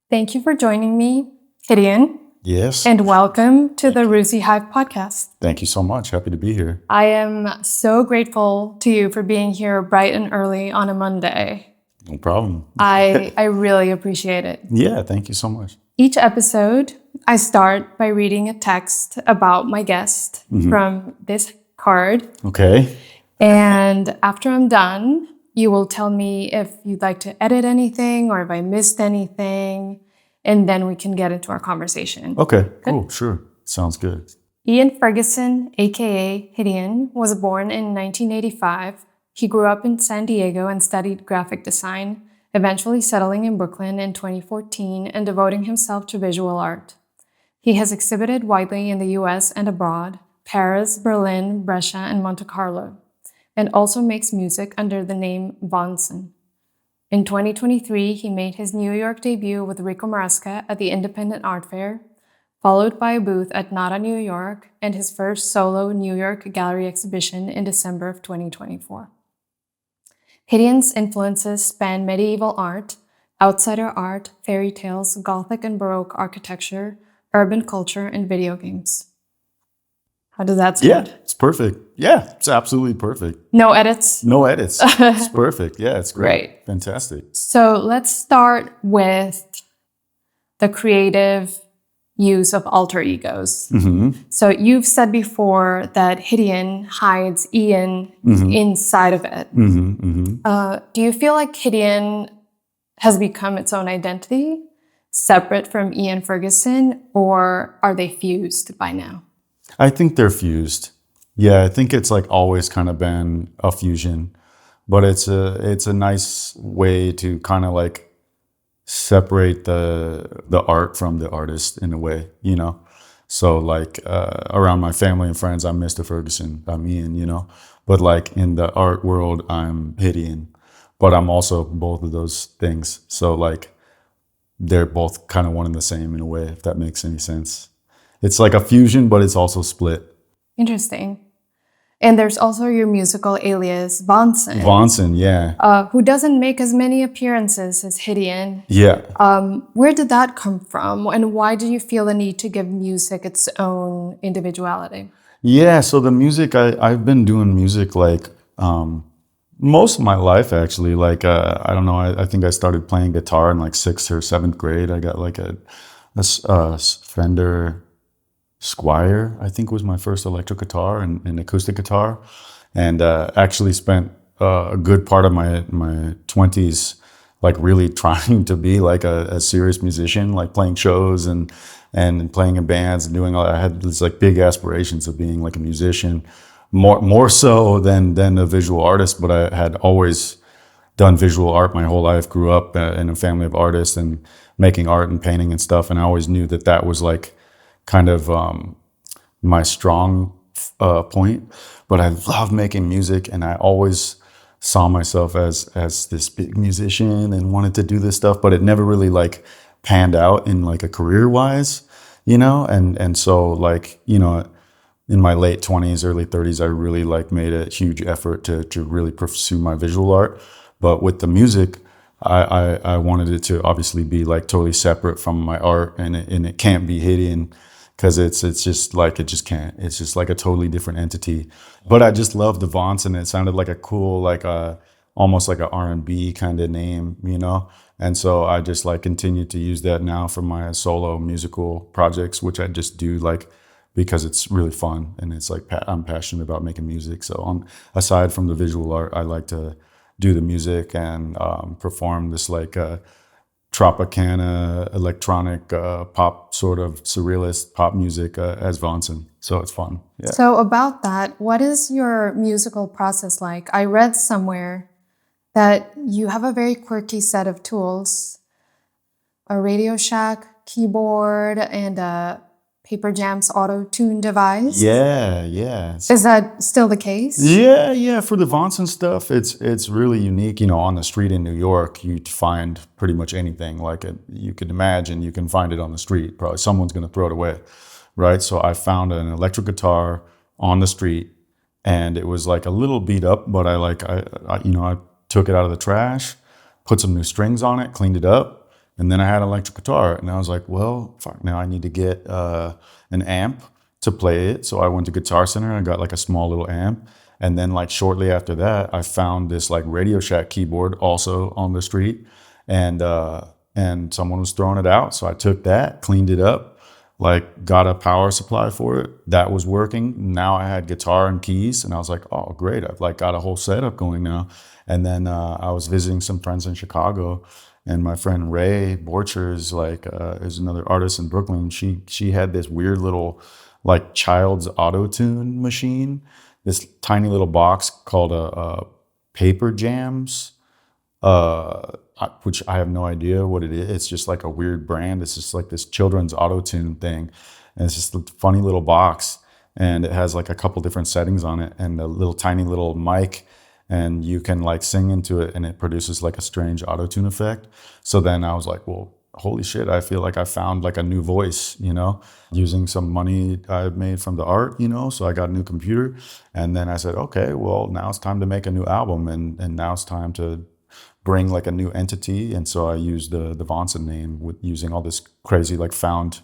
Thank you for joining me, Hydeon. Yes. And welcome to the Russi Hive podcast. Thank you so much. Happy to be here. I am so grateful to you for being here bright and early on a Monday. No problem. I really appreciate it. Yeah, thank you so much. Each episode, I start by reading a text about my guest from this card. Okay. And after I'm done, you will tell me if you'd like to edit anything or if I missed anything, and then we can get into our conversation. Okay, cool, sure. Sounds good. Ian Ferguson, aka Hydeon, was born in 1985. He grew up in San Diego and studied graphic design, eventually settling in Brooklyn in 2014 and devoting himself to visual art. He has exhibited widely in the US and abroad, Paris, Berlin, Brescia, and Monte Carlo, and also makes music under the name Vonson. In 2023, he made his New York debut with Ricco Maresca at the Independent Art Fair, followed by a booth at Nada, New York, and his first solo New York gallery exhibition in December of 2024. Hydeon's influences span medieval art, outsider art, fairy tales, Gothic and Baroque architecture, urban culture, and video games. How does that sound? Yeah, it's perfect. Yeah, it's absolutely perfect. No edits? No edits. It's perfect. Yeah, it's great. Great. Fantastic. So let's start with the creative use of alter egos. So you've said before that Hydeon hides Ian inside of it. Do you feel like Hydeon has become its own identity, separate from Ian Ferguson, or are they fused by now? I think they're fused. Yeah, I think it's like always kind of been a fusion, but it's a nice way to kind of like separate the art from the artist in a way, you know? So like around my family and friends, I'm Mr. Ferguson, I'm Ian, you know? But like in the art world, I'm Hydeon, but I'm also both of those things. So like they're both kind of one and the same in a way, if that makes any sense. It's like a fusion, but it's also split. Interesting. And there's also your musical alias, Vonson. Vonson, yeah. Who doesn't make as many appearances as Hydeon. Yeah. Where did that come from? And why do you feel the need to give music its own individuality? Yeah, so the music, I've been doing music like most of my life, actually. Like, I don't know, I think I started playing guitar in like 6th or 7th grade. I got like a Fender Squire, I think was my first electric guitar and an acoustic guitar. And actually spent a good part of my 20s like really trying to be like a serious musician, like playing shows and playing in bands and doing all that. I had these like big aspirations of being like a musician, more so than a visual artist, but I had always done visual art my whole life, grew up in a family of artists and making art and painting and stuff. And I always knew that was like kind of my strong point, but I love making music, and I always saw myself as this big musician and wanted to do this stuff, but it never really like panned out in like a career wise, you know? And so like, you know, in my late 20s, early 30s, I really like made a huge effort to really pursue my visual art. But with the music, I wanted it to obviously be like totally separate from my art, and it can't be hidden, because it's just like, it just can't. It's just like a totally different entity. But I just love the Vonson. It sounded like a cool, like almost like a R&B kind of name, you know? And so I just like continue to use that now for my solo musical projects, which I just do like because it's really fun, and it's like I'm passionate about making music. So aside from the visual art, I like to do the music and perform this like Tropicana electronic pop, sort of surrealist pop music as Vonson. So it's fun. Yeah. So about that, what is your musical process like? I read somewhere that you have a very quirky set of tools, a Radio Shack keyboard and a Paper Jam's autotune device. Yeah. Is that still the case? Yeah. For the Vonson stuff, it's really unique. You know, on the street in New York, you'd find pretty much anything. Like you could imagine, you can find it on the street. Probably someone's going to throw it away, right? So I found an electric guitar on the street, and it was like a little beat up, but I took it out of the trash, put some new strings on it, cleaned it up, And then I had an electric guitar, and I was like, well, fuck, now I need to get an amp to play it. So I went to Guitar Center and got like a small little amp. And then like shortly after that, I found this like Radio Shack keyboard also on the street, and someone was throwing it out. So I took that, cleaned it up, like got a power supply for it. That was working. Now I had guitar and keys, and I was like, oh, great. I've like got a whole setup going now. And then I was visiting some friends in Chicago, and my friend Ray Borcher is another artist in Brooklyn. She had this weird little like child's autotune machine, this tiny little box called a Paper Jams, which I have no idea what it is. It's just like a weird brand. It's just like this children's auto-tune thing. And it's just a funny little box. And it has like a couple different settings on it and a little tiny little mic. And you can like sing into it and it produces like a strange auto-tune effect. So then I was like, well, holy shit, I feel like I found like a new voice, using some money I made from the art, so I got a new computer. And then I said, okay, well, now it's time to make a new album, and now it's time to bring like a new entity. And so I used the Vonson name with using all this crazy like found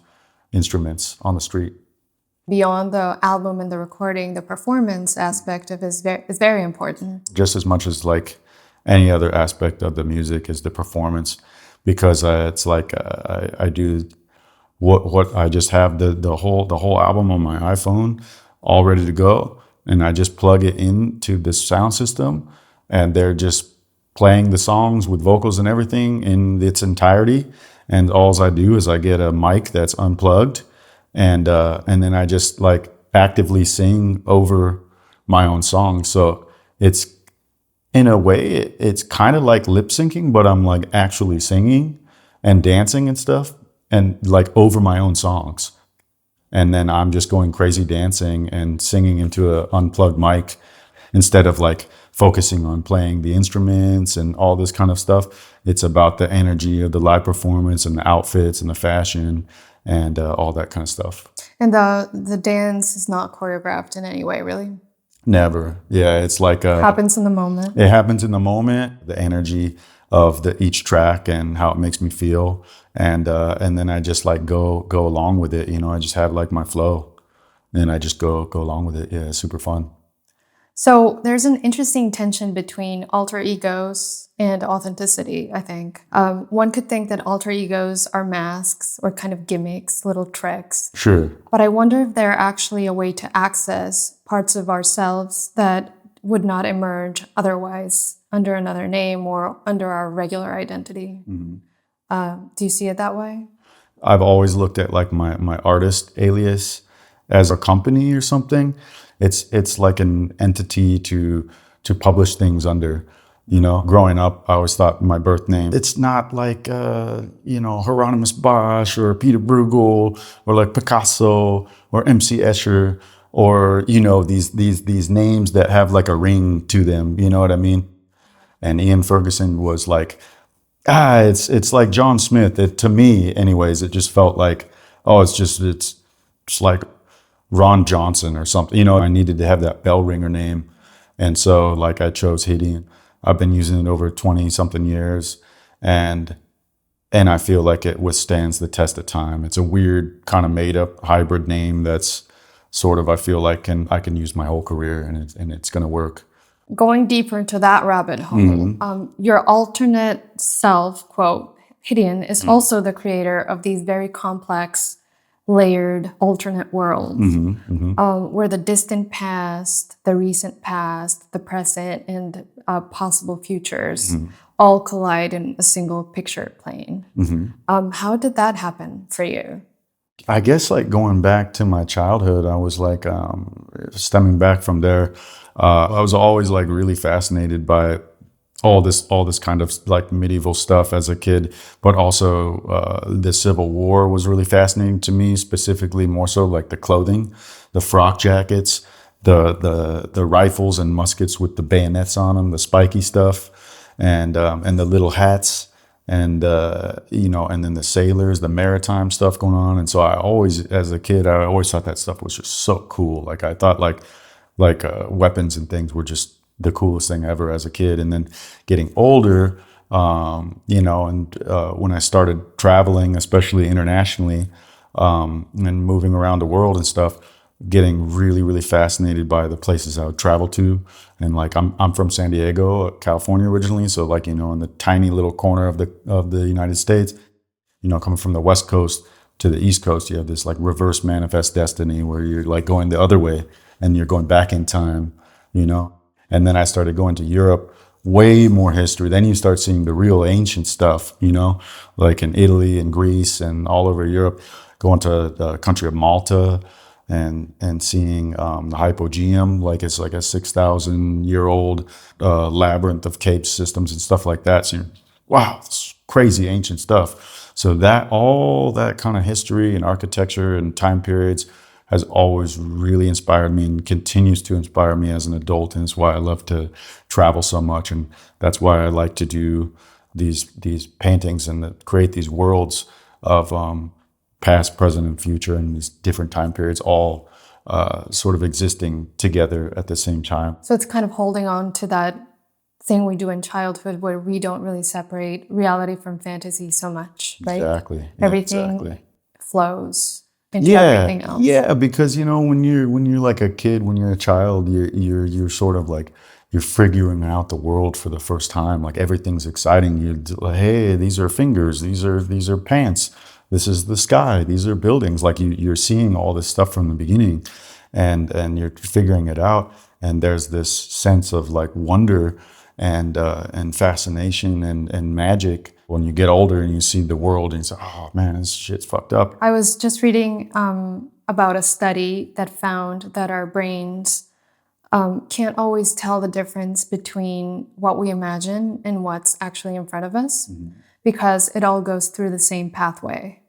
instruments on the street. Beyond the album and the recording, the performance aspect of it is very important. Just as much as like any other aspect of the music is the performance, because it's like I do what I just have the whole album on my iPhone all ready to go, and I just plug it into this sound system, and they're just playing the songs with vocals and everything in its entirety. And all I do is I get a mic that's unplugged, and then I just like actively sing over my own songs. So it's, in a way, it's kind of like lip syncing, but I'm like actually singing and dancing and stuff, and like over my own songs. And then I'm just going crazy dancing and singing into an unplugged mic instead of like focusing on playing the instruments and all this kind of stuff. It's about the energy of the live performance and the outfits and the fashion and all that kind of stuff. And the dance is not choreographed in any way, really? Never. Yeah, it's like happens in the moment. It happens in the moment, the energy of each track and how it makes me feel, and then I just like go along with it. I just have like my flow, and I just go along with it. Yeah, it's super fun. So there's an interesting tension between alter egos and authenticity, I think. One could think that alter egos are masks or kind of gimmicks, little tricks. Sure. But I wonder if they're actually a way to access parts of ourselves that would not emerge otherwise under another name or under our regular identity. Mm-hmm. Do you see it that way? I've always looked at like my artist alias as a company or something. It's like an entity to publish things under. Growing up, I always thought my birth name, it's not like Hieronymus Bosch or Peter Bruegel or like Picasso or MC Escher or these names that have like a ring to them. You know what I mean? And Ian Ferguson was like, it's like John Smith. To me, anyways, it just felt like, it's like Ron Johnson or something. I needed to have that bell ringer name. And so like I chose Hydeon. I've been using it over 20 something years, and I feel like it withstands the test of time. It's a weird kind of made up hybrid name that's sort of, I feel like I can use my whole career, and it's going to work. Going deeper into that rabbit hole, mm-hmm. Your alternate self, quote, Hydeon, is mm-hmm. also the creator of these very complex, layered alternate worlds, mm-hmm, mm-hmm. Where the distant past, the recent past, the present, and possible futures mm-hmm. all collide in a single picture plane. Mm-hmm. How did that happen for you? I guess like going back to my childhood, I was like stemming back from there. I was always like really fascinated by all this kind of like medieval stuff as a kid, but also the Civil War was really fascinating to me, specifically more so like the clothing, the frock jackets, the rifles and muskets with the bayonets on them, the spiky stuff, and the little hats, and and then the sailors, the maritime stuff going on. And so I always, as a kid, I always thought that stuff was just so cool. Like I thought like weapons and things were just the coolest thing ever as a kid. And then getting older, you know, and when I started traveling, especially internationally, and moving around the world and stuff, getting really, really fascinated by the places I would travel to. And like, I'm from San Diego, California originally. So like, you know, in the tiny little corner of the United States, you know, coming from the West Coast to the East Coast, you have this like reverse manifest destiny where you're like going the other way and you're going back in time, you know. And then I started going to Europe, way more history. Then you start seeing the real ancient stuff, you know, like in Italy and Greece and all over Europe, going to the country of Malta and seeing the hypogeum, like it's like a 6,000-year-old labyrinth of cave systems and stuff like that. So you're, wow, it's crazy ancient stuff. So that all that kind of history and architecture and time periods has always really inspired me and continues to inspire me as an adult, and it's why I love to travel so much, and that's why I like to do these paintings and create these worlds of past, present, and future, and these different time periods all sort of existing together at the same time. So it's kind of holding on to that thing we do in childhood where we don't really separate reality from fantasy so much, right? Exactly. Yeah, everything exactly. flows into everything else. Yeah, because you know when you're like a kid, when you're a child, you're sort of like you're figuring out the world for the first time. Like everything's exciting. You like, hey, these are fingers, these are pants, this is the sky, these are buildings. Like you're seeing all this stuff from the beginning, and you're figuring it out. And there's this sense of like wonder and fascination and magic when you get older and you see the world and you say, oh man, this shit's fucked up. I was just reading about a study that found that our brains can't always tell the difference between what we imagine and what's actually in front of us, because it all goes through the same pathway.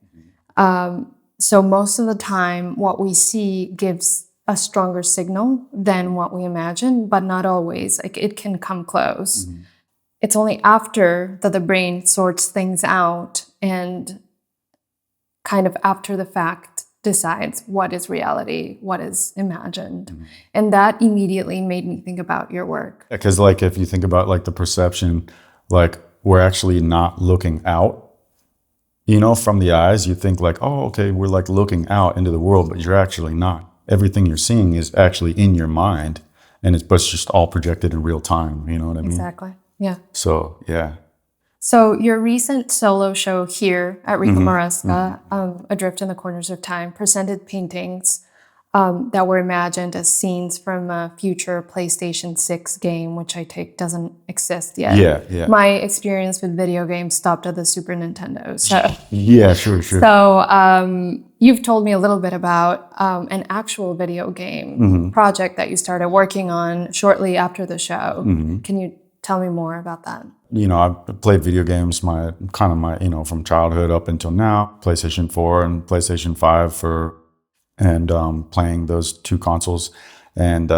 So most of the time, what we see gives a stronger signal than what we imagine, but not always. Like it can come close. It's only after that the brain sorts things out and kind of after the fact decides what is reality, what is imagined. And that immediately made me think about your work. Because like if you think about like the perception, like we're actually not looking out, you know, from the eyes. You think like, oh, okay, we're like looking out into the world, but you're actually not. Everything you're seeing is actually in your mind, and it's just all projected in real time. You know what I mean? Exactly. Yeah. So, yeah. So your recent solo show here at Ricco Maresca, Adrift in the Corners of Time, presented paintings that were imagined as scenes from a future PlayStation 6 game, which I take doesn't exist yet. Yeah. My experience with video games stopped at the Super Nintendo. So Yeah, sure. So you've told me a little bit about an actual video game project that you started working on shortly after the show. Can you tell me more about that? You know, I've played video games my you know, from childhood up until now. PlayStation 4 and PlayStation 5 playing those two consoles, and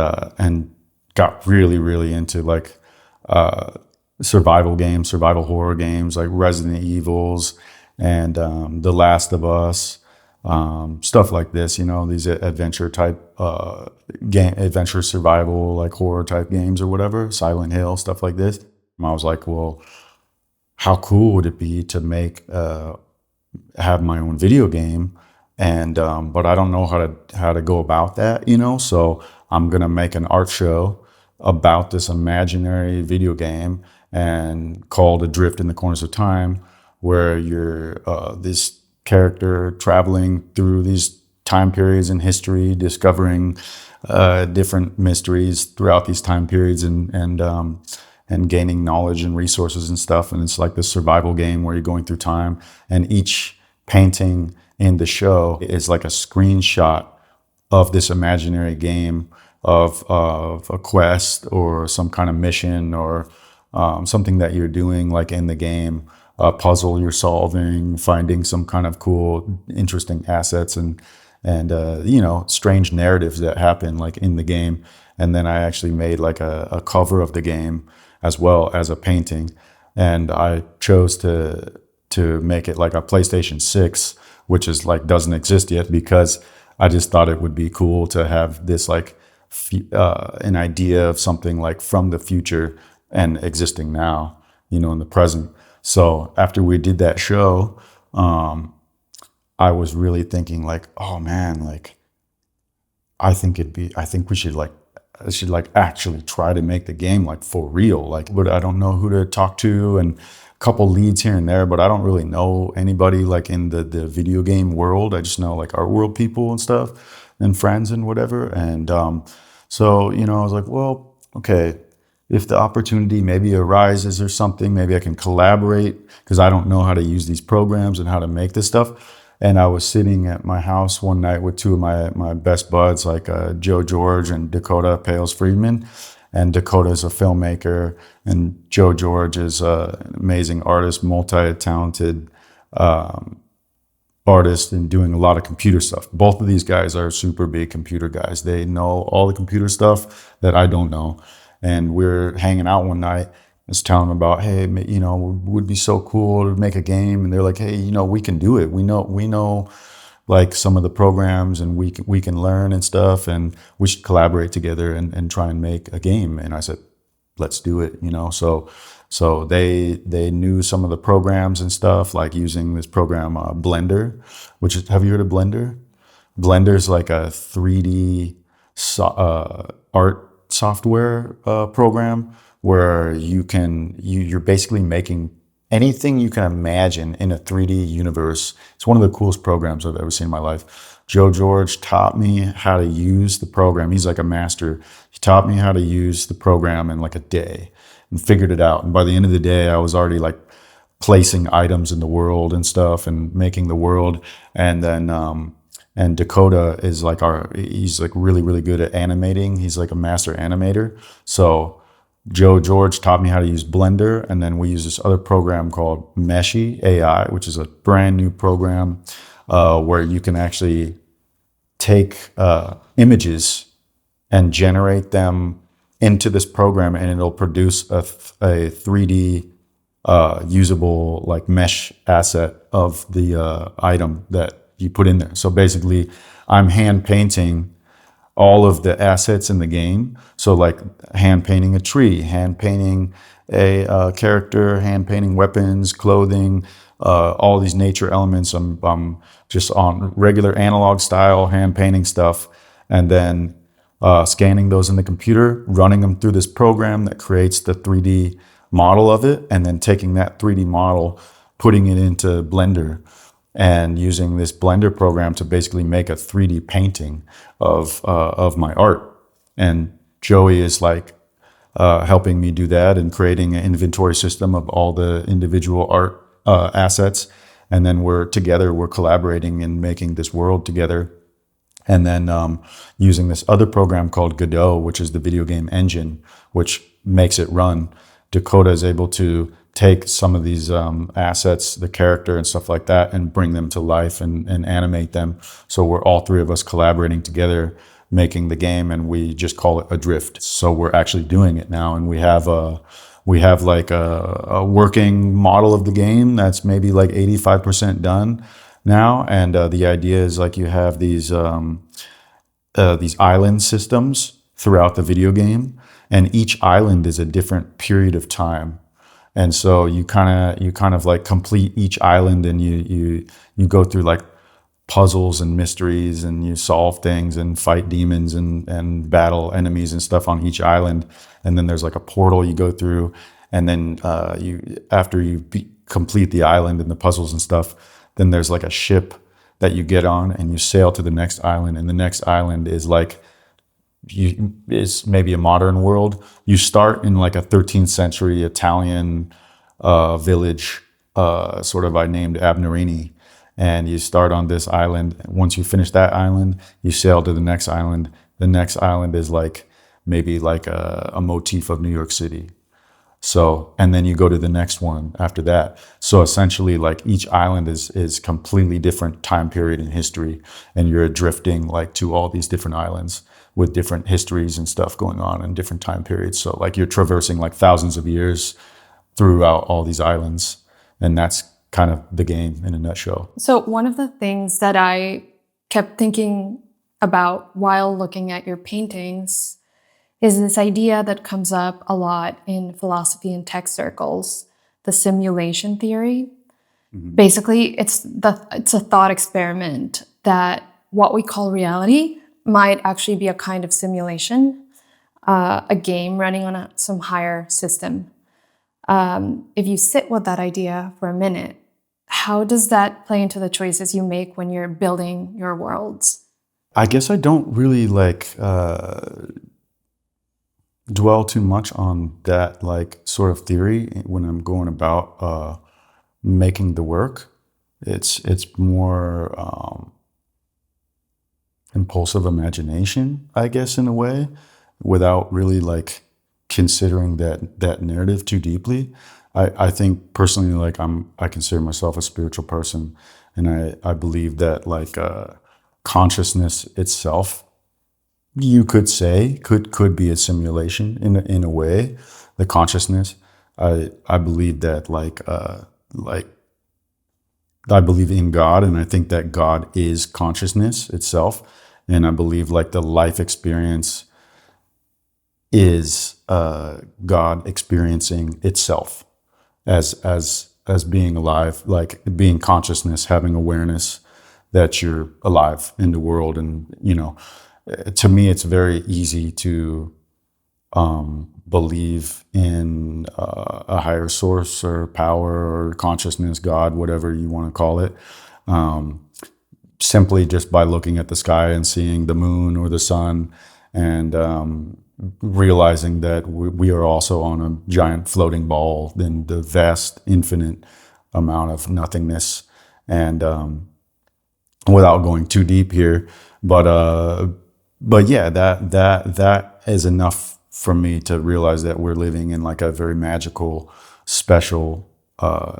got really into like survival horror games like Resident Evils and The Last of Us, stuff like this. You know, these adventure type adventure survival like horror type games or whatever, Silent Hill, stuff like this. I was like, well, how cool would it be to have my own video game? And but I don't know how to go about that, you know. So I'm gonna make an art show about this imaginary video game and called Adrift in the Corners of Time, where you're this character traveling through these time periods in history, discovering different mysteries throughout these time periods, and gaining knowledge and resources and stuff. And it's like this survival game where you're going through time, and each painting in the show is like a screenshot of this imaginary game of a quest or some kind of mission or something that you're doing like in the game, a puzzle you're solving, finding some kind of cool, interesting assets and you know, strange narratives that happen like in the game. And then I actually made like a cover of the game as well as a painting, and I chose to make it like a PlayStation 6, which is like doesn't exist yet, because I just thought it would be cool to have this like an idea of something like from the future and existing now, you know, in the present. So after we did that show, I was really thinking like, oh man, like I think we should like, I should like actually try to make the game like for real. Like, but I don't know who to talk to, and a couple leads here and there, but I don't really know anybody like in the video game world. I just know like our world people and stuff and friends and whatever. And so, you know, I was like, well, okay, if the opportunity maybe arises or something, maybe I can collaborate because I don't know how to use these programs and how to make this stuff. And I was sitting at my house one night with two of my best buds, like Joe George and Dakota Pales Friedman. And Dakota is a filmmaker, and Joe George is an amazing artist, multi-talented artist, and doing a lot of computer stuff. Both of these guys are super big computer guys. They know all the computer stuff that I don't know. And we're hanging out one night. I was telling them about, hey, you know, it would be so cool to make a game. And they're like, hey, you know, we can do it. We know like some of the programs, and we can learn and stuff, and we should collaborate together and try and make a game. And I said, let's do it, you know. So they knew some of the programs and stuff, like using this program Blender, which is, have you heard of Blender? Blender is like a 3D art software program where you're basically making anything you can imagine in a 3D universe. It's one of the coolest programs I've ever seen in my life. Joe George taught me how to use the program. He's like a master. He taught me how to use the program in like a day and figured it out. And by the end of the day, I was already like placing items in the world and stuff and making the world. And then and Dakota is like he's like really, really good at animating. He's like a master animator. So Joe George taught me how to use Blender, and then we use this other program called Meshy AI, which is a brand new program where you can actually take images and generate them into this program, and it'll produce a 3D usable like mesh asset of the item that you put in there. So basically, I'm hand painting all of the assets in the game. So like hand painting a tree, hand painting a character, hand painting weapons, clothing, all these nature elements. I'm just on regular analog style hand painting stuff, and then scanning those in the computer, running them through this program that creates the 3D model of it, and then taking that 3D model, putting it into Blender, and using this Blender program to basically make a 3D painting of my art. And Joey is like helping me do that and creating an inventory system of all the individual art assets. And then we're collaborating and making this world together. And then using this other program called Godot, which is the video game engine, which makes it run. Dakota is able to take some of these assets, the character and stuff like that, and bring them to life and animate them. So we're all three of us collaborating together, making the game, and we just call it Adrift. So we're actually doing it now, and we have like a working model of the game that's maybe like 85% done now. And the idea is like you have these island systems throughout the video game, and each island is a different period of time. And so you kind of like complete each island, and you go through like puzzles and mysteries, and you solve things and fight demons and battle enemies and stuff on each island. And then there's like a portal you go through, and then after you complete the island and the puzzles and stuff, then there's like a ship that you get on, and you sail to the next island. And the next island is like is maybe a modern world. You start in like a 13th century Italian village, sort of I named Abnerini, and you start on this island. Once you finish that island, you sail to the next island. The next island is like maybe like a motif of New York City. So, and then you go to the next one after that. So essentially, like each island is completely different time period in history, and you're drifting like to all these different islands with different histories and stuff going on in different time periods. So like you're traversing like thousands of years throughout all these islands, and that's kind of the game in a nutshell. So one of the things that I kept thinking about while looking at your paintings is this idea that comes up a lot in philosophy and tech circles, the simulation theory. Basically, it's a thought experiment that what we call reality might actually be a kind of simulation, a game running on some higher system. If you sit with that idea for a minute, how does that play into the choices you make when you're building your worlds? I guess I don't really dwell too much on that sort of theory when I'm going about making the work. It's more impulsive imagination, I guess, in a way, without really considering that narrative too deeply. I think personally, I consider myself a spiritual person, and I believe that consciousness itself, you could say, could be a simulation in a way. The consciousness, I believe that I believe in God, and I think that God is consciousness itself, and I believe the life experience is God experiencing itself as being alive, being consciousness, having awareness that you're alive in the world. And to me, it's very easy to believe in a higher source or power or consciousness, God, whatever you want to call it, simply just by looking at the sky and seeing the moon or the sun, and realizing that we are also on a giant floating ball in the vast, infinite amount of nothingness. And without going too deep here, but yeah, that is enough for me to realize that we're living in a very magical, special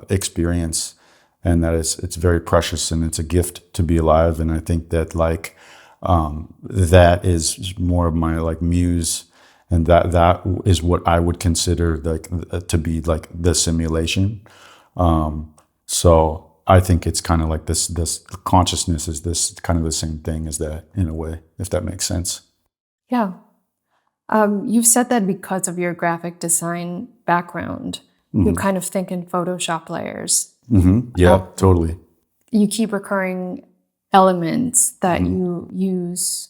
experience, and that it's very precious, and it's a gift to be alive. And I think that that is more of my muse, and that is what I would consider to be the simulation. So I think it's kind of this consciousness is this kind of the same thing as that, in a way, if that makes sense. Yeah. You've said that because of your graphic design background, you kind of think in Photoshop layers. Yeah, totally. You keep recurring elements that you use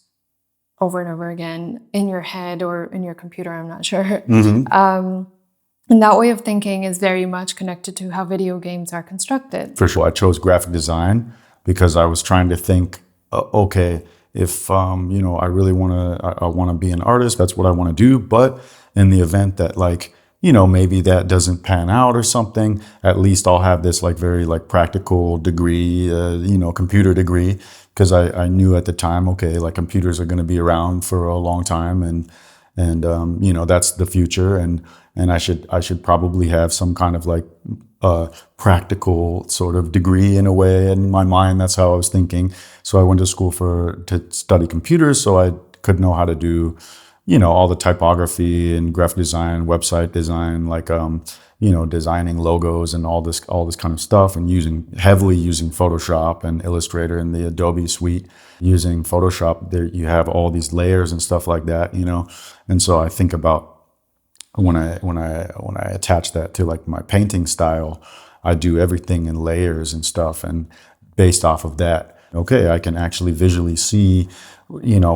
over and over again in your head or in your computer, I'm not sure. And that way of thinking is very much connected to how video games are constructed. For sure. I chose graphic design because I was trying to think, okay, if I really I want to be an artist, that's what I want to do. But in the event that maybe that doesn't pan out or something, at least I'll have this very practical degree, computer degree, because I knew at the time, okay, computers are going to be around for a long time, and that's the future, and I should probably have some kind of practical sort of degree in a way. In my mind, that's how I was thinking. So I went to school to study computers, so I could know how to do all the typography and graphic design, website design, designing logos and all this kind of stuff, and heavily using Photoshop and Illustrator and the Adobe suite. Using Photoshop, there you have all these layers and stuff like that, And so I think about when I attach that to my painting style, I do everything in layers and stuff, and based off of that, okay, I can actually visually see,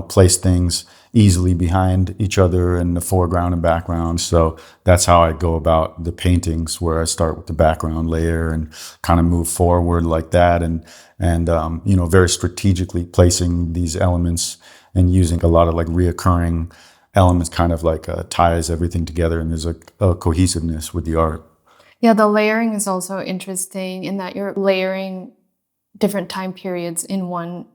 place things easily behind each other in the foreground and background. So that's how I go about the paintings, where I start with the background layer and kind of move forward like that, and very strategically placing these elements and using a lot of reoccurring elements, kind of ties everything together, and there's a cohesiveness with the art. Yeah, the layering is also interesting in that you're layering different time periods in one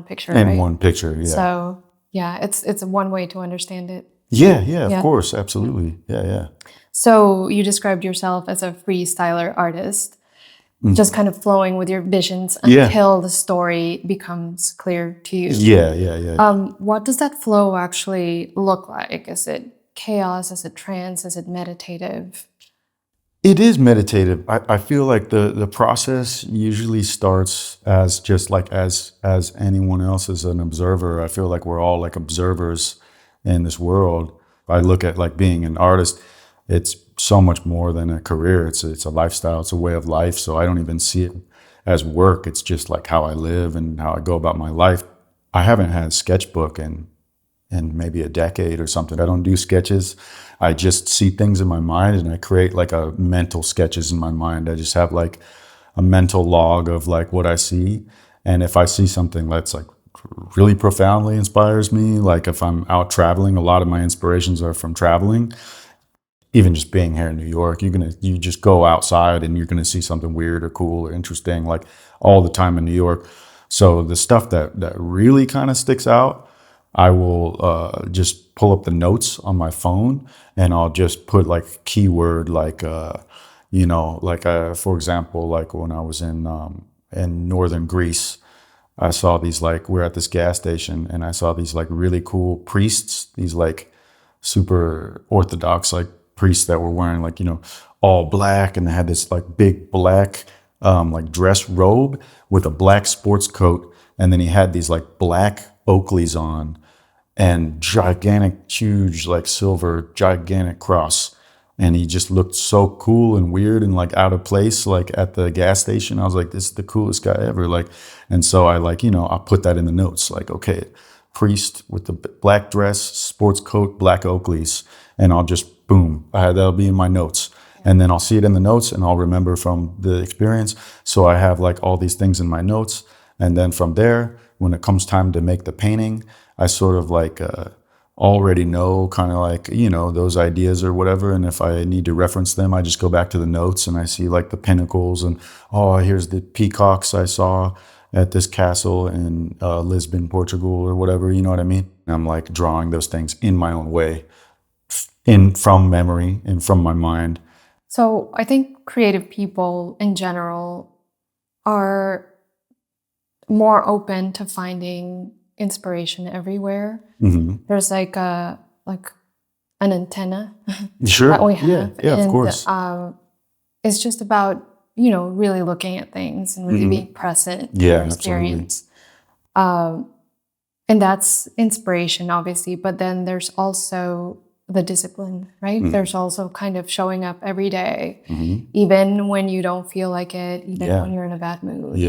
picture, right? In one picture, yeah. So yeah, it's one way to understand it. Yeah, of course, absolutely. Yeah. So you described yourself as a freestyler artist, just kind of flowing with your visions until the story becomes clear to you. Yeah. What does that flow actually look like? Is it chaos? Is it trance? Is it meditative? It is meditative. I feel like the process usually starts as just as anyone else as an observer. I feel like we're all observers in this world. I look at being an artist, it's so much more than a career. It's a lifestyle. It's a way of life. So I don't even see it as work. It's just like how I live and how I go about my life. I haven't had a sketchbook in maybe a decade or something. I don't do sketches. I just see things in my mind and I create like a mental sketches in my mind. I just have like a mental log of like what I see. And if I see something that's like really profoundly inspires me, like if I'm out traveling, a lot of my inspirations are from traveling. Even just being here in New York, you just go outside and you're gonna see something weird or cool or interesting, like all the time in New York. So the stuff that really kind of sticks out, I will just pull up the notes on my phone and I'll just put like keyword like for example, like when I was in northern Greece, I saw these like we're at this gas station and I saw these like really cool priests, these like super orthodox like priests that were wearing like all black, and they had this like big black like dress robe with a black sports coat, and then he had these like black Oakleys on and gigantic huge like silver gigantic cross, and he just looked so cool and weird and like out of place like at the gas station. I was like, this is the coolest guy ever, like. And so I like I put that in the notes, like, okay, priest with the black dress, sports coat, black Oakleys, and I'll just boom, that'll be in my notes. And then I'll see it in the notes and I'll remember from the experience. So I have like all these things in my notes. And then from there, when it comes time to make the painting, I sort of like already know kind of like, those ideas or whatever. And if I need to reference them, I just go back to the notes and I see like the pinnacles and, oh, here's the peacocks I saw at this castle in Lisbon, Portugal or whatever, you know what I mean? And I'm like drawing those things in my own way, from memory and from my mind. So I think creative people in general are more open to finding inspiration everywhere. Mm-hmm. There's like an antenna Sure. that we have. Yeah, and, of course. It's just about, really looking at things and really being present in your experience. And that's inspiration, obviously. But then there's also the discipline, right? Mm-hmm. There's also kind of showing up every day, even when you don't feel like it, even when you're in a bad mood.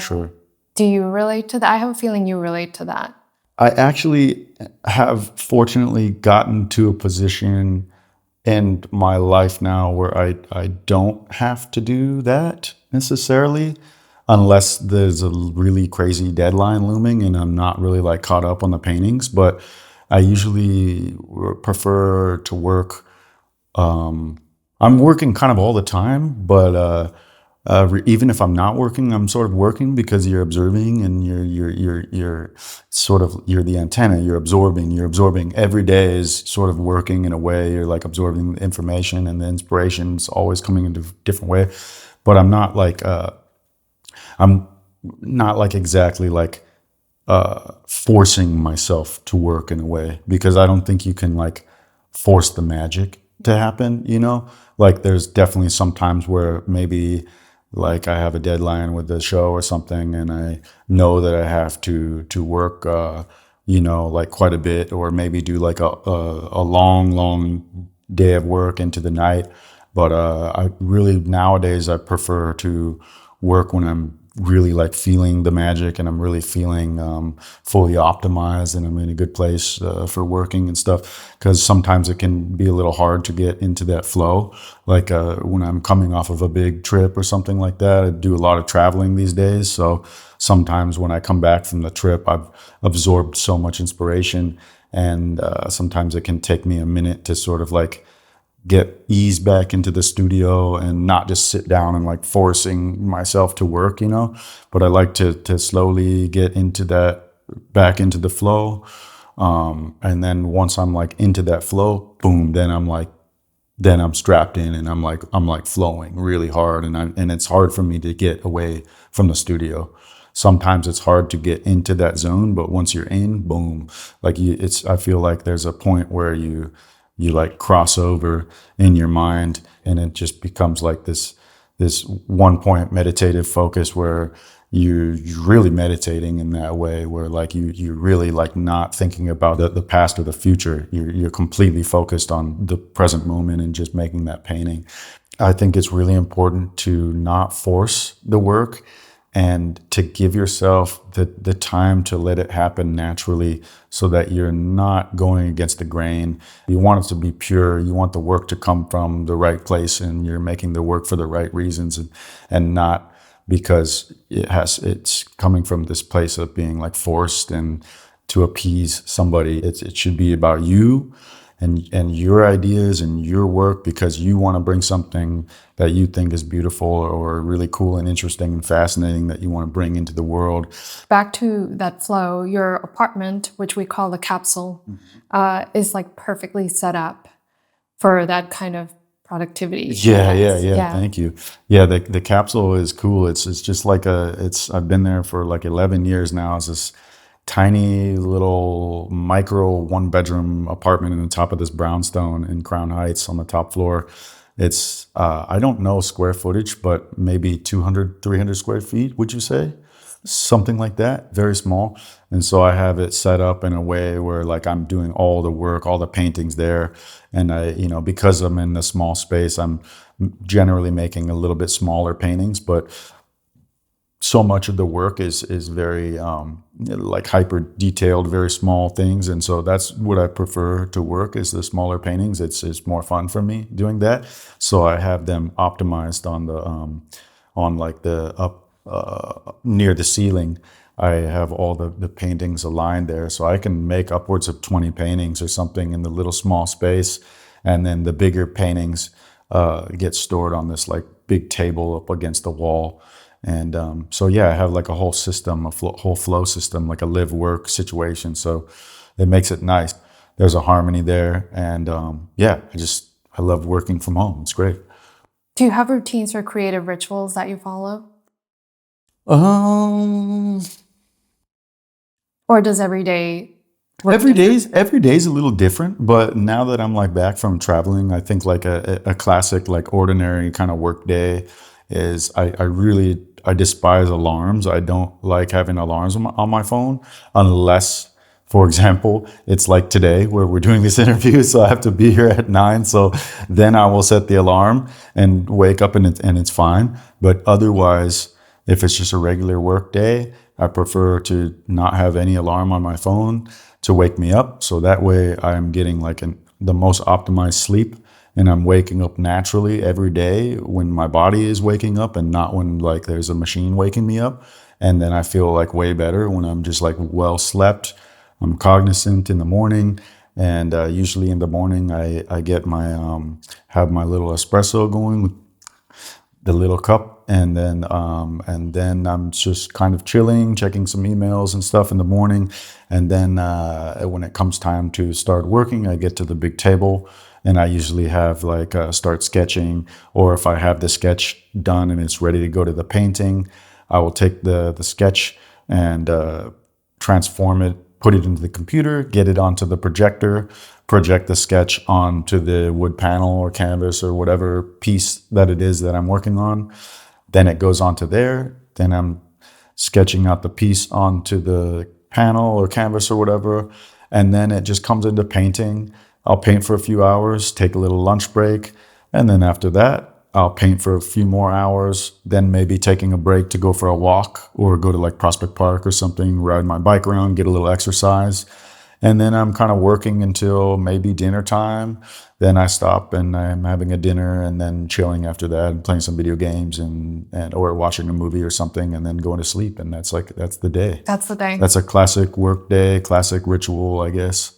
Sure. Do you relate to that? I have a feeling you relate to that. I actually have fortunately gotten to a position in my life now where I don't have to do that necessarily, unless there's a really crazy deadline looming and I'm not really like caught up on the paintings. But I usually prefer to work. I'm working kind of all the time, but even if I'm not working, I'm sort of working because you're observing and you're sort of, you're the antenna, you're absorbing. Every day is sort of working in a way. You're like absorbing the information and the inspiration's always coming in a different way. But I'm not like exactly like forcing myself to work in a way, because I don't think you can like force the magic to happen, like there's definitely some times where maybe like I have a deadline with the show or something and I know that I have to work like quite a bit, or maybe do like a long day of work into the night. But I really nowadays I prefer to work when I'm really like feeling the magic and I'm really feeling fully optimized and I'm in a good place for working and stuff, because sometimes it can be a little hard to get into that flow, like when I'm coming off of a big trip or something like that. I do a lot of traveling these days, so sometimes when I come back from the trip I've absorbed so much inspiration, and sometimes it can take me a minute to sort of like get eased back into the studio and not just sit down and like forcing myself to work, but I like to slowly get into that, back into the flow. And then once I'm like into that flow, boom, then I'm strapped in and I'm like flowing really hard. And it's hard for me to get away from the studio. Sometimes it's hard to get into that zone, but once you're in, boom, like I feel like there's a point where you like cross over in your mind and it just becomes like this 1 point meditative focus where you're really meditating in that way, where like you're really like not thinking about the past or the future. You're completely focused on the present moment and just making that painting. I think it's really important to not force the work and to give yourself the time to let it happen naturally, so that you're not going against the grain. You want it to be pure. You want the work to come from the right place, and you're making the work for the right reasons, and not because it's coming from this place of being like forced and to appease somebody. It should be about you and your ideas and your work, because you want to bring something that you think is beautiful or really cool and interesting and fascinating that you want to bring into the world. Back to that flow, your apartment, which we call the capsule, is like perfectly set up for that kind of productivity. Yeah. Thank you. Yeah, the capsule is cool. It's just like I've been there for like 11 years now. It's this tiny little micro 1-bedroom apartment in the top of this brownstone in Crown Heights on the top floor. It's I don't know square footage, but maybe 200, 300 square feet, would you say? Something like that, very small. And so I have it set up in a way where like I'm doing all the work, all the paintings there. And because I'm in a small space, I'm generally making a little bit smaller paintings, but so much of the work is very like hyper detailed, very small things. And so that's what I prefer to work, is the smaller paintings. It's more fun for me doing that. So I have them optimized on the on like the up near the ceiling. I have all the paintings aligned there, so I can make upwards of 20 paintings or something in the little small space. And then the bigger paintings get stored on this like big table up against the wall. And so yeah, I have like a whole system, whole flow system, like a live work situation. So it makes it nice. There's a harmony there, and I love working from home. It's great. Do you have routines or creative rituals that you follow? Or does every day work Every day's a little different, but now that I'm like back from traveling, I think like a classic like ordinary kind of work day is I despise alarms. I don't like having alarms on my phone, unless, for example, it's like today where we're doing this interview, so I have to be here at 9. So then I will set the alarm and wake up, and it's fine. But otherwise, if it's just a regular work day, I prefer to not have any alarm on my phone to wake me up. So that way I'm getting like the most optimized sleep, and I'm waking up naturally every day when my body is waking up, and not when like there's a machine waking me up. And then I feel like way better when I'm just like well slept. I'm cognizant in the morning, and usually in the morning I get my have my little espresso going with the little cup, and then I'm just kind of chilling, checking some emails and stuff in the morning. And then when it comes time to start working, I get to the big table, and I usually have like start sketching, or if I have the sketch done and it's ready to go to the painting, I will take the sketch and transform it, put it into the computer, get it onto the projector, project the sketch onto the wood panel or canvas or whatever piece that it is that I'm working on. Then it goes onto there. Then I'm sketching out the piece onto the panel or canvas or whatever. And then it just comes into painting. I'll paint for a few hours, take a little lunch break. And then after that, I'll paint for a few more hours, then maybe taking a break to go for a walk or go to like Prospect Park or something, ride my bike around, get a little exercise. And then I'm kind of working until maybe dinner time. Then I stop and I'm having a dinner, and then chilling after that and playing some video games and or watching a movie or something, and then going to sleep. And that's the day. That's the day. That's a classic work day, classic ritual, I guess.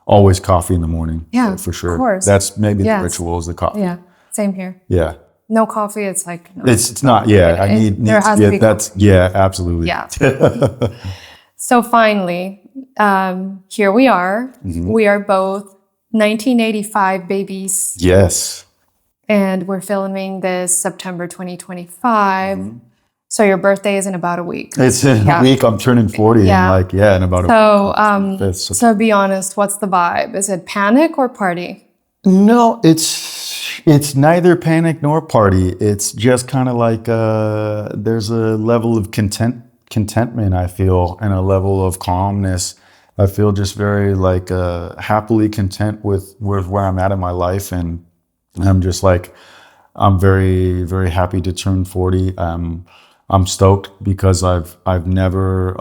Always coffee in the morning. Yeah, for sure. Of course. That's maybe the ritual is the coffee. Yeah, same here. Yeah. No coffee, it's like... No. It's not, yeah, I need there has to be that's, coffee. Yeah, absolutely. Yeah. So finally, here we are. Mm-hmm. We are both 1985 babies. Yes. And we're filming this September 2025. Mm-hmm. So your birthday is in about a week. It's in a week. I'm turning 40 in about a week. So be honest, what's the vibe? Is it panic or party? No, it's It's neither panic nor party. It's just kind of like there's a level of contentment, I feel, and a level of calmness. I feel just very like happily content with where I'm at in my life, and I'm just like I'm very very happy to turn 40. I'm stoked because I've never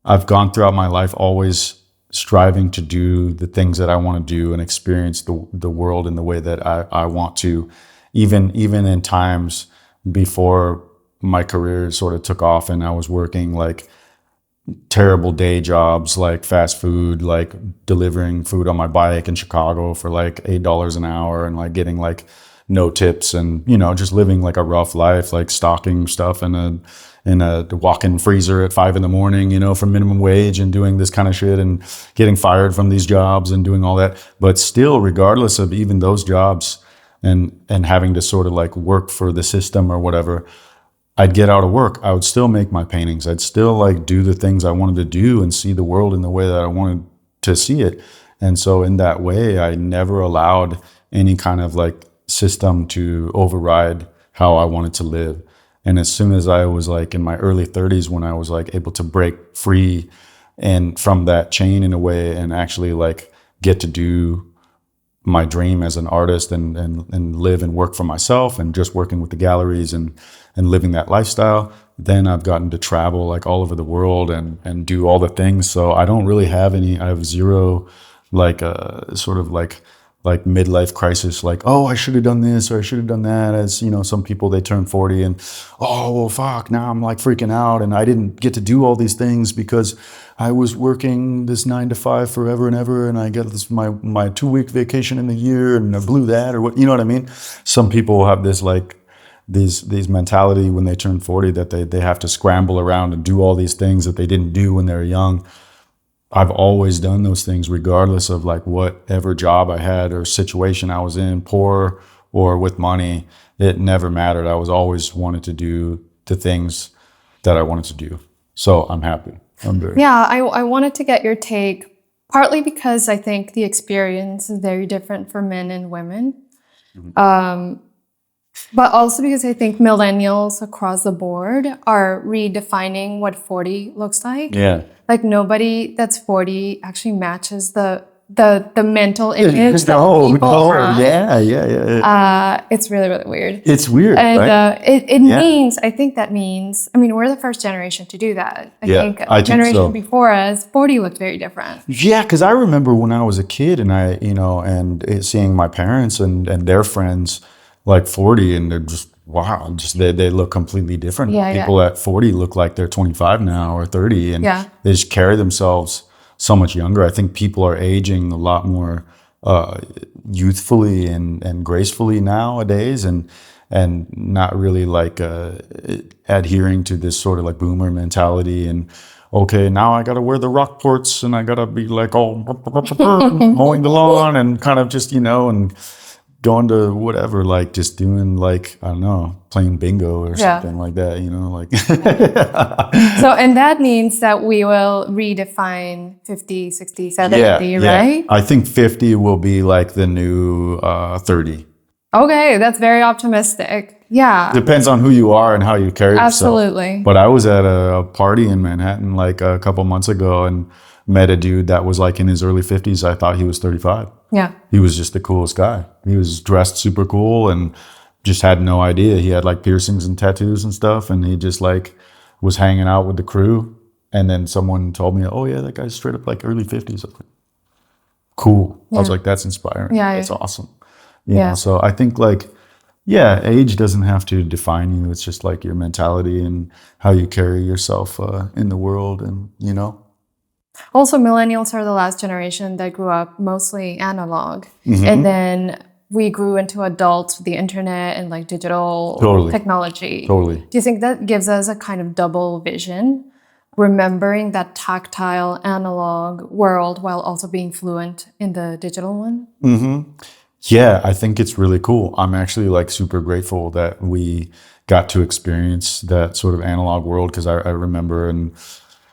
I've gone throughout my life always striving to do the things that I want to do and experience the world in the way that I want to, even in times before my career sort of took off and I was working like terrible day jobs, like fast food, like delivering food on my bike in Chicago for like $8 an hour and like getting like no tips and, you know, just living like a rough life, like stocking stuff in a walk-in freezer at 5 a.m, you know, for minimum wage and doing this kind of shit and getting fired from these jobs and doing all that. But still, regardless of even those jobs and having to sort of like work for the system or whatever, I'd get out of work. I would still make my paintings. I'd still like do the things I wanted to do and see the world in the way that I wanted to see it. And so in that way, I never allowed any kind of like system to override how I wanted to live. And as soon as I was like in my early 30s, when I was like able to break free and from that chain in a way and actually like get to do my dream as an artist and live and work for myself and just working with the galleries and living that lifestyle, then I've gotten to travel like all over the world and do all the things. So I don't really have I have zero like sort of like midlife crisis, like, oh, I should have done this or I should have done that. As you know, some people, they turn 40 and, oh, well, fuck, now I'm like freaking out and I didn't get to do all these things because I was working this 9 to 5 forever and ever, and I got this my 2-week vacation in the year and I blew that, or what, you know what I mean? Some people have this like these mentality when they turn 40 that they have to scramble around and do all these things that they didn't do when they were young. I've always done those things regardless of like whatever job I had or situation I was in, poor or with money. It never mattered. I was always wanted to do the things that I wanted to do. So I'm happy. Yeah, I wanted to get your take, partly because I think the experience is very different for men and women. Mm-hmm. But also because I think millennials across the board are redefining what 40 looks like. Yeah. Like nobody that's 40 actually matches the mental image that people have. Yeah. It's really, really weird. It's weird, and right? It means, I think that means, I mean, we're the first generation to do that. I think the generation before us, 40 looked very different. Yeah, because I remember when I was a kid and I, you know, and seeing my parents and their friends like 40 and they're just, wow, just they look completely different. People at 40 look like they're 25 now or 30 and they just carry themselves so much younger. I think people are aging a lot more youthfully and gracefully nowadays and not really like adhering to this sort of like boomer mentality and okay, now I got to wear the Rockports and I got to be like all mowing the lawn and kind of just, you know, and going to whatever, like just doing like, I don't know, playing bingo or something like that, you know, like. So, and that means that we will redefine 50, 60, 70, right? I think 50 will be like the new 30. Okay, that's very optimistic. Yeah. Depends on who you are and how you carry yourself. Absolutely. But I was at a party in Manhattan like a couple months ago and met a dude that was like in his early 50s. I thought he was 35. Yeah. He was just the coolest guy. He was dressed super cool and just had no idea. He had like piercings and tattoos and stuff. And he just like was hanging out with the crew. And then someone told me, oh yeah, that guy's straight up like early 50s. I was like, cool. I was like, that's inspiring. Yeah. That's awesome. You know, so I think like, age doesn't have to define you. It's just like your mentality and how you carry yourself in the world and, you know. Also, millennials are the last generation that grew up mostly analog. Mm-hmm. And then we grew into adults with the internet and like digital technology. Totally. Do you think that gives us a kind of double vision, remembering that tactile analog world while also being fluent in the digital one? Mm-hmm. Yeah, I think it's really cool. I'm actually like super grateful that we got to experience that sort of analog world because I remember in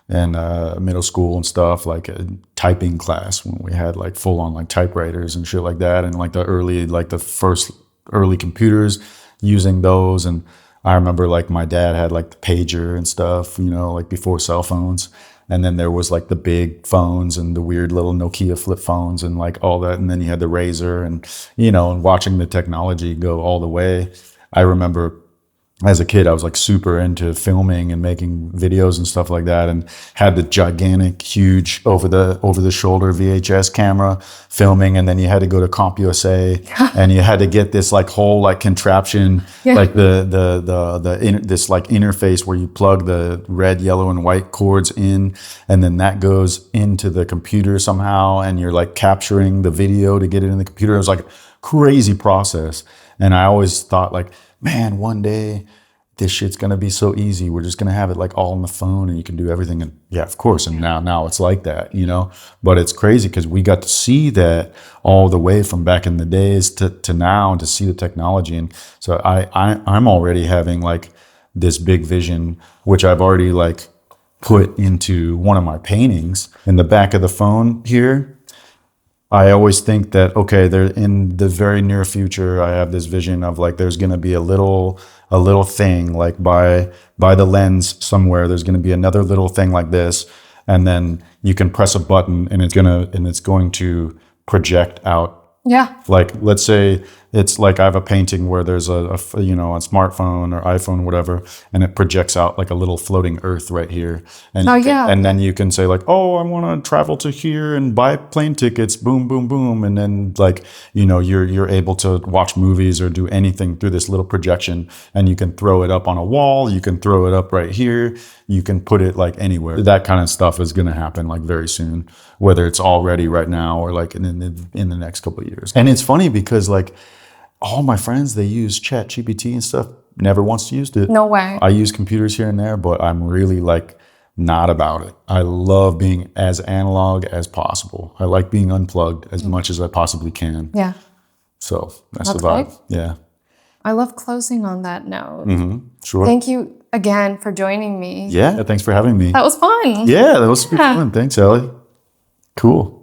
middle school and stuff, like typing class when we had like full on like typewriters and shit like that, and like the first early computers, using those. And I remember like my dad had like the pager and stuff, like before cell phones. And then there was like the big phones and the weird little Nokia flip phones and like all that. And then you had the Razor, and, and watching the technology go all the way. I remember as a kid, I was like super into filming and making videos and stuff like that, and had the gigantic, huge over the shoulder VHS camera filming. And then you had to go to CompUSA and you had to get this like whole like contraption, like this like interface where you plug the red, yellow, and white cords in, and then that goes into the computer somehow, and you're like capturing the video to get it in the computer. It was like a crazy process. And I always thought like, man, one day this shit's gonna be so easy. We're just gonna have it like all on the phone and you can do everything. And yeah, of course. And now it's like that, but it's crazy because we got to see that all the way from back in the days to now, and to see the technology. And so I'm already having like this big vision, which I've already like put into one of my paintings in the back of the phone here. I always think that, okay, there in the very near future, I have this vision of like, there's going to be a little thing like by the lens somewhere, there's going to be another little thing like this. And then you can press a button and it's going to project out. Yeah. Like, let's say it's like I have a painting where there's a smartphone or iPhone, whatever, and it projects out like a little floating Earth right here. And and then you can say like, oh, I want to travel to here and buy plane tickets, boom, boom, boom. And then like, you're able to watch movies or do anything through this little projection, and you can throw it up on a wall. You can throw it up right here. You can put it like anywhere. That kind of stuff is going to happen like very soon, whether it's already right now or like in the next couple of years. And it's funny because like all my friends, they use ChatGPT and stuff. Never once used it. No way. I use computers here and there, but I'm really like not about it. I love being as analog as possible. I like being unplugged as much as I possibly can. Yeah. So that's the vibe. Great. Yeah. I love closing on that note. Mm-hmm. Sure. Thank you again for joining me. Yeah, thanks for having me. That was fun. Yeah, that was super fun. Thanks, Ellie. Cool.